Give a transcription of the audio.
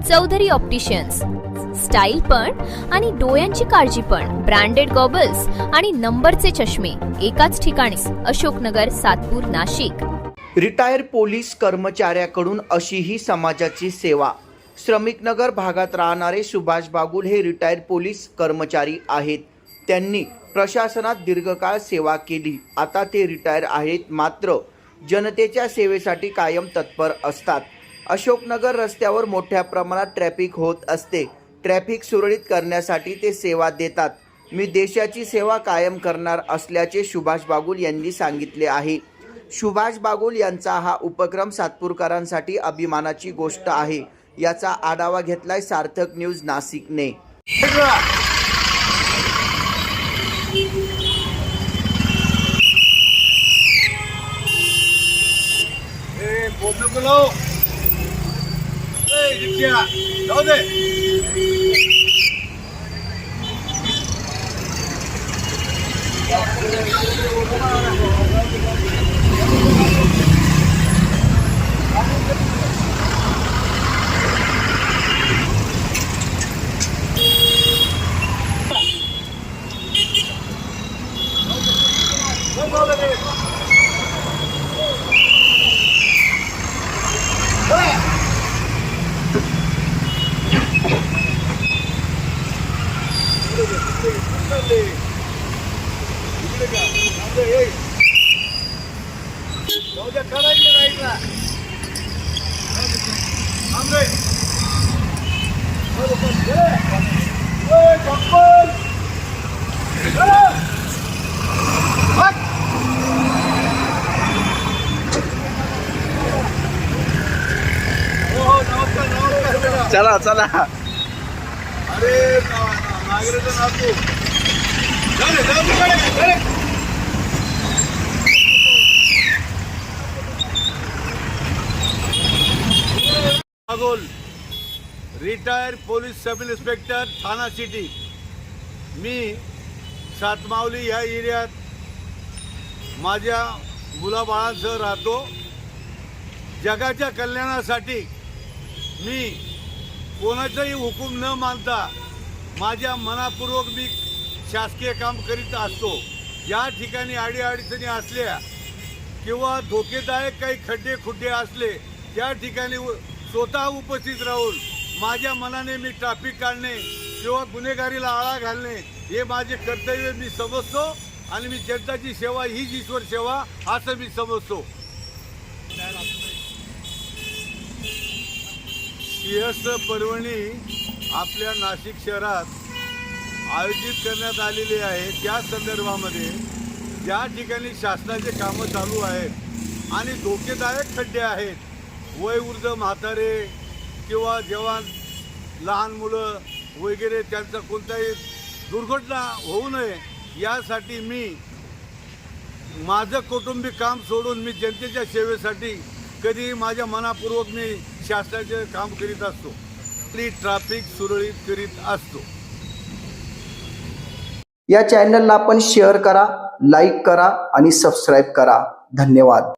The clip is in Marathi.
चौधरी ऑप्टिशियन्स, स्टाईल पण आणि डोळ्यांची काळजी पण, ब्रँडेड गॉगल्स आणि नंबरचे चष्मे एकाच ठिकाणी, अशोकनगर, सातपूर, नाशिक। रिटायर पोलीस कर्मचाऱ्याकडून अशीही समाजाची सेवा। श्रमिकनगर भागात राहणारे सुभाष बागुल हे रिटायर पोलीस कर्मचारी आहेत। त्यांनी प्रशासनात दीर्घकाळ सेवा केली। आता ते रिटायर आहेत, मात्र जनतेच्या सेवेसाठी कायम तत्पर असतात। अशोकनगर रस्त्यावर मोठ्या प्रमाणात ट्रॅफिक होत असते। ट्रॅफिक सुरळीत करण्यासाठी ते सेवा देतात। मी देशाची सेवा कायम करणार असल्याचे सुभाष बागुल यांनी सांगितले आहे। सुभाष बागुल यांचा हा उपक्रम सातपूरकरांसाठी अभिमानाची गोष्ट आहे। याचा आढावा घेतलाय सार्थक न्यूज नाशिकने। चला चला। अरे नागरेचं नातू Bagul, retire police sub inspector, Thana city. मी सातमावली ह्या एरियात माझ्या मुलाबाळांसह राहतो। जगाच्या कल्याणासाठी मी कोणाचाही हुकूम न मानता माझ्या मनापूर्वक मी शासकीय काम करीत असतो। या ठिकाणी अडीअडचणी असल्या किंवा धोकेदायक काही खड्डे खुड्डे असले त्या ठिकाणी स्वतः उपस्थित राहून माझ्या मनाने मी ट्रॅफिक काढणे किंवा गुन्हेगारीला आळा घालणे हे माझे कर्तव्य मी समजतो आणि मी जनताची सेवा हीच ईश्वर सेवा असं मी समजतो। सिंहस्थ पर्वणी आपल्या नाशिक शहरात आयोजित करण्यात आलेली आहे। त्या संदर्भामध्ये ज्या ठिकाणी शासनाचे कामं चालू आहेत आणि धोकेदायक खड्डे आहेत, वयोवृद्ध म्हातारे किंवा जवान लहान मुलं वगैरे त्यांचा कोणताही दुर्घटना होऊ नये यासाठी मी माझं कौटुंबिक काम सोडून मी जनतेच्या सेवेसाठी कधी माझ्या मनापूर्वक मी शासनाचे काम करीत असतो। ट्रॅफिक सुरळीत करीत असतो। या चॅनलला आपण शेअर करा, लाईक करा आणि सबस्क्राईब करा। धन्यवाद।